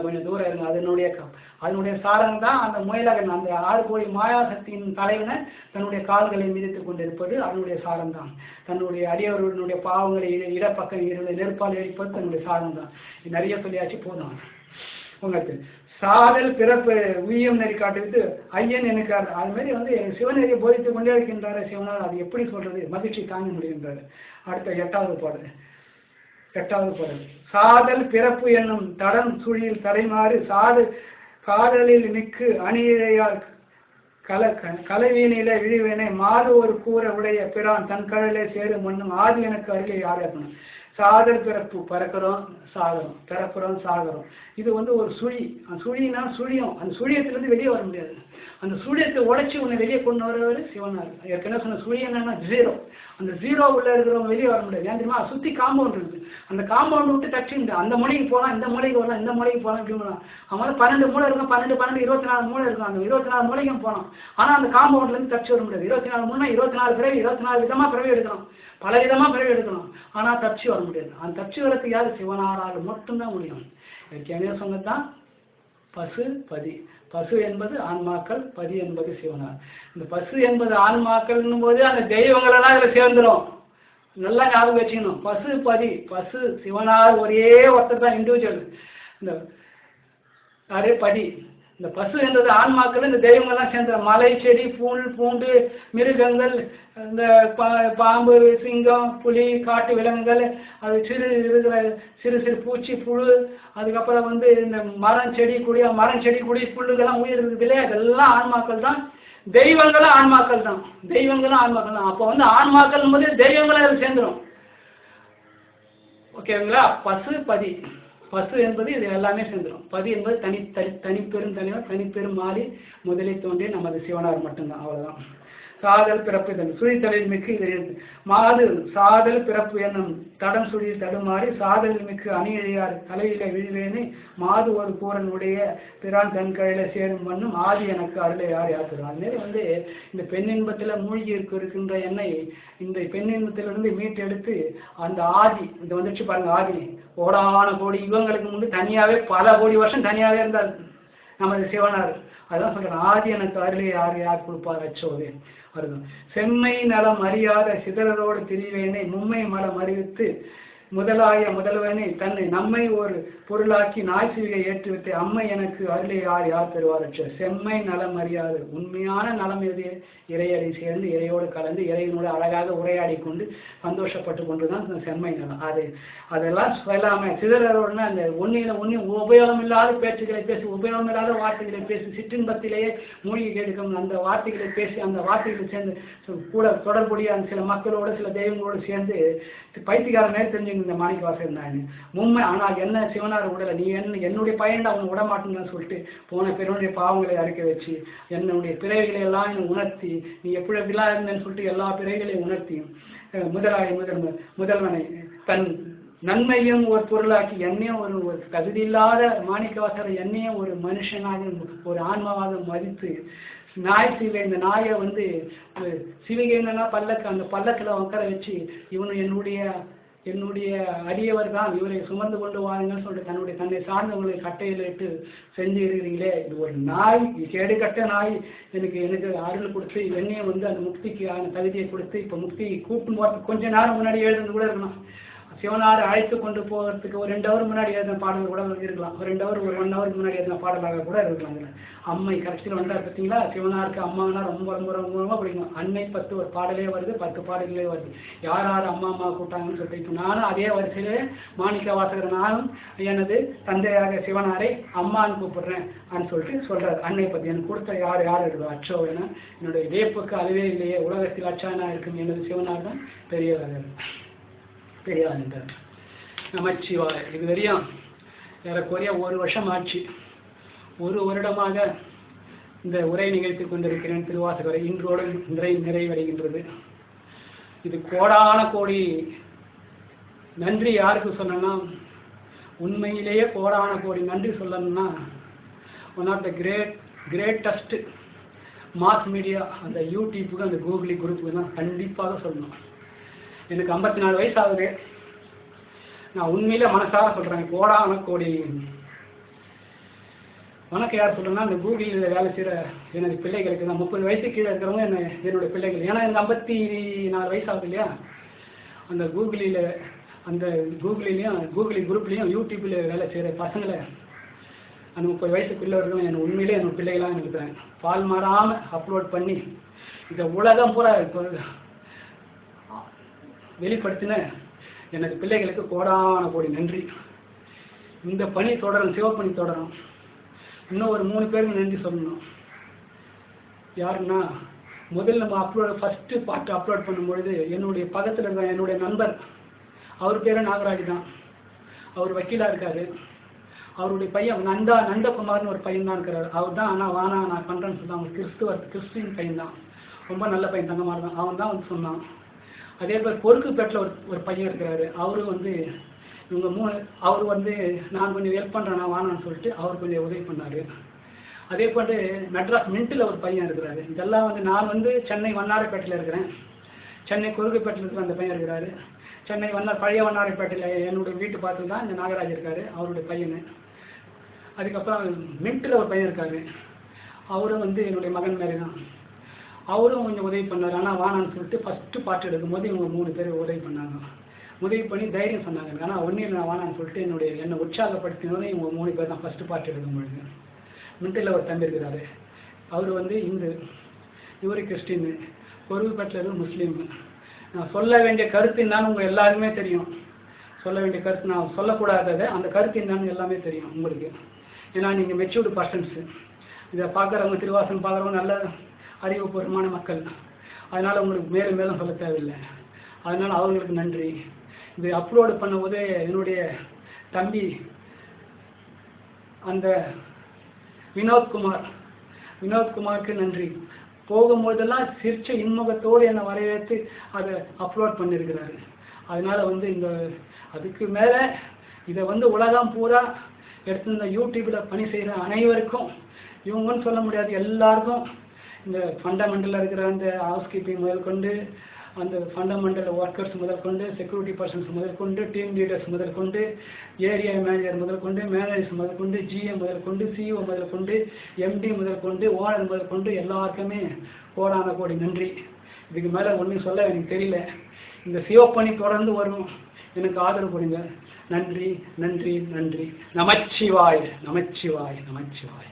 அதனுடைய சாரம் தான் அந்த முயலகன், அந்த 6 கோடி மாயா சக்தியின் தலைவனை தன்னுடைய கால்களை மிதித்துக் கொண்டிருப்பது அதனுடைய சாரம் தான். தன்னுடைய அடியவர்களுடைய பாவங்களை இடப்பக்கம் இருந்து நெருப்பால் எரிப்பது தன்னுடைய சாரம் தான். நிறைய சொல்லியாச்சு, போதும் உங்களுக்கு. சாதல் பிறப்பு உய்யம் நெறி காட்டுவித்து ஐயன் எனக்காரு. அது மாதிரி சிவநெறியை போதித்துக் கொண்டே இருக்கின்றாரு சிவனால். அது எப்படி சொல்றது, மகிழ்ச்சி தாங்க முடிகின்றாரு. அடுத்த 8வது பாடல். சாதல் பிறப்பு என்னும் தடம் சுழியில் தடைமாறு காதலில் மிக்கு அணியார் கலவீனில விழிவேனை மாறு ஒரு கூற உடைய பிரான் தன் கடலே சேரும் மண்ணும் ஆதி எனக்கு அருகே யாரேக்கணும். சாதல் பிறப்பு, பறக்கிறோம் சாகிறோம், பிறப்புறோம் சாகிறோம். இது ஒரு சுழி. அந்த சுழினா சுழியம், அந்த சுழியத்திலிருந்து வெளியே வர முடியாது. அந்த சுழியத்தை உடைச்சி உன்னை வெளியே கொண்டு வரவர் சிவனார். ஏற்கனவே சொன்ன சுழி என்னன்னா 0. அந்த 0 உள்ள இருக்கிறவங்க வெளியே வர முடியாது. ஏன் தெரியுமா, சுற்றி காம்பவுண்ட் இருக்குது. அந்த காம்பவுண்ட் விட்டு தச்சு அந்த மூலைக்கு போகலாம், இந்த மூலைக்கு வரலாம், இந்த மூலைக்கு போகலாம், இப்படி போகலாம். அவன் 12 மூலை இருக்கும், 12 24 மூலை இருக்கும். அந்த 24 மூலைக்கும் போகலாம். ஆனால் அந்த காம்பவுண்ட்லேருந்து தச்சு வர முடியாது. 24 மூணா 24 பிறவி, 24 விதமாக பிறவி எடுக்கணும், பல விதமாக பிறவி எடுக்கணும். ஆனால் தச்சு வர முடியாது. அந்த தச்சு வரத்துக்கு யார், சிவனாரால் மட்டும்தான் முடியும். ஏற்கனவே சொன்னதுதான் பசு பதி. பசு என்பது ஆன்மாக்கள், பதி என்பது சிவனார். இந்த பசு என்பது ஆன்மாக்கள் போது அந்த தெய்வங்களெல்லாம் இதில் சேர்ந்துடும். நல்லா ஞாபகம் வச்சுக்கணும். பசு பதி, பசு சிவனார் ஒரே ஒருத்தர் தான், இண்டிவிஜுவல். இந்த அதே பதி, இந்த பசு என்பது ஆன்மாக்கள், இந்த தெய்வங்கள்லாம் சேர்ந்த மலை செடி புல் பூண்டு மிருகங்கள், இந்த பாம்பு சிங்கம் புலி காட்டு விலங்குகள், அது சிறு சிறு பூச்சி புழு, அதுக்கப்புறம் இந்த மரம் செடி கொடி புல்லுகள்லாம் உயிர் இருக்குது இல்லையா, இதெல்லாம் ஆன்மாக்கள் தான். தெய்வங்களும் ஆன்மாக்கள் தான். அப்போ ஆன்மாக்கள் போது தெய்வங்களும் அதில் சேர்ந்துடும். ஓகேங்களா. பசு பதி, பசு என்பது இது எல்லாமே சேர்ந்துடும். பதி என்பது தனிப்பெரும் தலைவர், தனிப்பெரும் மாறி முதலில் தோன்றி நமது சிவனார் மட்டும்தான். அவ்வளவுதான். சாதல் பிறப்பு இதன் சுழித்தலில் மிக்கு இது மாது சாதல் பிறப்பு என்னும் தடம் சுழியில் தடுமாறி சாதலில் மிக்கு அணியழியார் தலையில விழுவேனே மாது ஒரு கூரனுடைய பிரான் தன்கையில சேரும் மண்ணும் ஆதி எனக்கு அருளை யாத்துறான். அதுமாரி இந்த பெண்ணின்பத்தில் மூழ்கி இருக்கின்ற என்னை இந்த பெண்ணின்பத்திலிருந்து மீட்டெடுத்து அந்த ஆதி இந்த வந்துச்சு பாருங்க, ஆதி கோடான கோடி யுகங்களுக்கு முன்பு தனியாவே பல கோடி வருஷம் தனியாவே இருந்தார் நமது சிவனார். அதான் சொல்றேன், ஆதி எனக்கு அருளை யார் கொடுப்பார் அச்சோதே வருதும். செம்மை நலம் அறியாத சிதறரோடு திரிவேனை மும்மை மலம் அறிவித்து முதல்வனே தன்னை நம்மை ஒரு பொருளாக்கி நாய்சிவிகை ஏற்றுவிட்டு அம்மை எனக்கு அருளை யார் தருவார். செம்மை நலம் அறியாது, உண்மையான நலம் எது, இறையடி சேர்ந்து இறையோடு கலந்து இறைவனோடு அழகாக உரையாடி கொண்டு சந்தோஷப்பட்டு கொண்டுதான் செம்மை நலம். அதெல்லாம் சொல்லாம சிதறரோடுனா அந்த ஒன்னும் உபயோகம் இல்லாத பேச்சுக்களை பேசி, உபயோகம் இல்லாத வார்த்தைகளை பேசி, சிற்றின்பத்திலேயே மூழ்கி கேட்கும் அந்த வார்த்தைகளை பேசி, அந்த வார்த்தைகளை சேர்ந்து கூட தொடர்புடைய அந்த சில மக்களோடு சில தெய்வங்களோடு சேர்ந்து பைத்தியக்கார நேரம் தெரிஞ்சுங்க இந்த மாணிக்க வாசகன் தான் உண்மை. ஆனால் என்ன சிவனார் உடலை நீ என்னுடைய பையன் அவனை விடமாட்டேன்னு சொல்லிட்டு போன பிறனுடைய பாவங்களை அறிக்க வச்சு என்னுடைய பிறவிகளை எல்லாம் உணர்த்தி நீ எப்படிலாம் இருந்தேன்னு சொல்லிட்டு எல்லா பிறவிகளையும் உணர்த்தி முதல்வனை தன் நன்மையும் ஒரு பொருளாக்கி என்னையும் ஒரு தகுதி இல்லாத மாணிக்கவாசகரை என்னையும் ஒரு மனுஷனாக ஒரு ஆன்மாவாக மதித்து நாய் சிவிகை, இந்த நாயை சிவிகைன்னா பல்லக்கு, அந்த பல்லக்கில் உட்கார வச்சு இவனு என்னுடைய என்னுடைய அடியவர் தான், இவரை சுமந்து கொண்டு வாருங்கன்னு சொல்லிட்டு தன்னை சார்ந்தவங்களை கட்டையில் இட்டு செஞ்சு இருக்கிறீங்களே, இது ஒரு நாய், கேடு கட்ட நாய் எனக்கு அருள் கொடுத்து என்னையும் வந்து அந்த முக்திக்கான தகுதியை கொடுத்து இப்போ முக்தி கூப்பிட்டு போகிறதுக்கு கொஞ்ச நேரம் முன்னாடி எழுதுன்னு கூட இருக்கணும். சிவனாரை அழைத்து கொண்டு போகிறதுக்கு ஒரு 2 ஹவர் முன்னாடி எழுதின பாடல் கூட இருக்கலாம். ஒரு 2 ஹவர், ஒரு 1 ஹவருக்கு முன்னாடி எழுதின பாடலாக கூட இருக்கலாம். அம்மை கடைசியில் வந்தால் பார்த்தீங்களா, சிவனாருக்கு அம்மானா ரொம்ப ரொம்ப ரொம்ப ரொம்ப பிடிக்கும். அன்னை 10 ஒரு பாடலே வருது, 10 பாடல்களே வருது. யார் யார் அம்மா கூப்பிட்டாங்கன்னு சொல்லிட்டு இப்போ நானும் அதே வரிசையிலே மாணிக்க வாசகர் நானும் எனது தந்தையாக சிவனாரை அம்மான்னு கூப்பிடுறேன் அப்படின்னு சொல்லிட்டு சொல்கிறார். அன்னை பற்றி எனக்கு கொடுத்த யார் இருக்கோ அச்சோ என என்னுடைய வியப்புக்கு அதுவே இல்லையே, உலகத்தில் அச்சானா இருக்கும் எனது சிவனார் தான் பெரியார் நமச்சிவாய். இது வரையும் ஏறக்குறைய 1 வருஷம் ஆச்சு. 1 வருடமாக இந்த உரை நிகழ்த்தி கொண்டிருக்கிறேன். திருவாசகரை இன்றோடு நிறைவடைகின்றது. இது கோடான கோடி நன்றி யாருக்கு சொல்லணும்னா, உண்மையிலேயே கோடான கோடி நன்றி சொல்லணும்னா one of the greatest mass media அந்த யூடியூப்புக்கு அந்த கூகுளி குரூப்புக்கு தான் கண்டிப்பாக சொல்லணும். எனக்கு 54 வயசு ஆகுது. நான் உண்மையில மனசார சொல்றேன், கோடான கோடி வணக்கம் யார் சொல்றேன்னா, அந்த கூகுளில் வேலை செய்கிற எனது பிள்ளைகளுக்கு தான். 30 வயசு கீழே இருக்கிறவங்க என்னுடைய பிள்ளைகள். ஏன்னா எனக்கு 54 வயசு ஆகுது இல்லையா. அந்த கூகுளி குரூப்லேயும் யூடியூப்பில் வேலை செய்கிற பசங்களை அந்த 30 வயசுக்குள்ளே இருக்கிறவங்க எனக்கு உண்மையிலே என்னோட பிள்ளைகளாக இருக்கிறேன். பால் மாறாமல் அப்லோட் பண்ணி இந்த உலகம் பூரா இப்போ வெளிப்படுத்தின எனக்கு பிள்ளைகளுக்கு கோடான கோடி நன்றி. இந்த பணி தொடரும், சிவப்பணி தொடரும். இன்னும் ஒரு 3 பேருக்கு நன்றி சொல்லணும். யாருன்னா, முதல்ல நம்ம ஃபஸ்ட்டு பாட்டு அப்லோட் பண்ணும்பொழுது என்னுடைய பக்கத்தில் இருக்கிற என்னுடைய நண்பர், அவர் பேர் நாகராஜ் தான். அவர் வக்கீலாக இருக்காரு. அவருடைய பையன் நந்தகுமார்னு ஒரு பையன் தான் இருக்கிறார். அவர் தான் நான் பண்ணுறேன்னு சொன்னான். அவங்க கிறிஸ்டின் பையன் தான், ரொம்ப நல்ல பையன், தங்கமாக தான். அவன் தான் வந்து சொன்னான். அதே போல் பொறுக்குப்பேட்டில் ஒரு பையன் இருக்கிறாரு. அவரும் வந்து இவங்க அவர் வந்து நான் கொஞ்சம் ஹெல்ப் பண்ணுறேன் வானான்னு சொல்லிட்டு அவர் கொஞ்சம் உதவி பண்ணார். அதே போல் மெட்ராஸ் மின்ட்டில் ஒரு பையன் இருக்கிறாரு. இதெல்லாம் வந்து நான் வந்து சென்னை வண்ணாரப்பேட்டையில் இருக்கிறேன். சென்னை கொருக்குப்பேட்டில் இருக்கிற அந்த பையன் இருக்கிறாரு. சென்னை பழைய வண்ணாரப்பேட்டையில் என்னுடைய வீட்டு பார்த்து தான் இந்த நாகராஜ் இருக்கார், அவருடைய பையன். அதுக்கப்புறம் மின்ட்டில் ஒரு பையன் இருக்கார். அவரும் வந்து என்னுடைய மகன் மாரி தான். அவரும் கொஞ்சம் உதவி பண்ணார். ஆனால் வானான்னு சொல்லிட்டு ஃபஸ்ட்டு பாட்டு எடுக்கும்போது இவங்க 3 பேர் உதவி பண்ணாங்க. உதவி பண்ணி தைரியம் சொன்னாங்க. ஆனால் ஒன்றும் நான் வானான்னு சொல்லிட்டு என்னை உற்சாகப்படுத்தினோடனே இவங்க 3 பேர் தான் ஃபஸ்ட்டு பாட்டு எடுக்கும்பொழுது. மின்ட்டில் ஒரு தம்பி இருக்கிறாரு. அவர் வந்து இந்து, இவர் கிறிஸ்டின்னு, கொருகுப்பேட்டில் முஸ்லீம். நான் சொல்ல வேண்டிய கருத்து என்னன்னு உங்கள் எல்லாருமே தெரியும். சொல்ல வேண்டிய கருத்து நான் சொல்லக்கூடாததை அந்த கருத்து என்னன்னு எல்லாமே தெரியும் உங்களுக்கு. ஏன்னா நீங்கள் மெச்சூர்டு பர்சன்ஸு. இதை பார்க்குறவங்க, திருவாசகம் பார்க்குறவங்க நல்ல அறிவுபூர்வமான மக்கள். அதனால் உங்களுக்கு மேலும் மேலும் சொல்ல தேவையில்லை. அதனால் அவர்களுக்கு நன்றி. இது அப்லோடு பண்ணும்போது என்னுடைய தம்பி அந்த வினோத்குமாருக்கு நன்றி. போகும்போதெல்லாம் சிரிச்ச இன்முகத்தோடு என்னை வரவேற்று அதை அப்லோட் பண்ணியிருக்கிறாரு. அதனால் வந்து அதுக்கு மேலே இதை வந்து உலகம் பூரா எடுத்து இந்த யூடியூப்பில் பணி செய்கிற அனைவருக்கும், இவங்கன்னு சொல்ல முடியாது, எல்லாருக்கும், இந்த ஃபண்டமெண்டலில் இருக்கிற அந்த ஹவுஸ் கீப்பிங் முதல் கொண்டு, அந்த ஃபண்டமெண்டல் ஒர்க்கர்ஸ் முதல் கொண்டு, செக்யூரிட்டி பர்சன்ஸ் முதல் கொண்டு, டீம் லீடர்ஸ் முதல் கொண்டு, ஏரியா மேனேஜர் முதல் கொண்டு, மேனேஜர்ஸ் முதல் கொண்டு, ஜிஎம் முதல் கொண்டு, சிஇஓ முதல் கொண்டு, எம்டி முதல் கொண்டு, ஓனர் முதல் கொண்டு எல்லாருக்குமே கோடான கோடி நன்றி. இதுக்கு மேலே ஒன்றும் சொல்ல எனக்கு தெரியல. இந்த சிவப்பணி தொடர்ந்து வரும். எனக்கு ஆதரவு கொடுங்க. நன்றி நன்றி நன்றி. நமச்சிவாய் நமச்சிவாய் நமச்சிவாய்.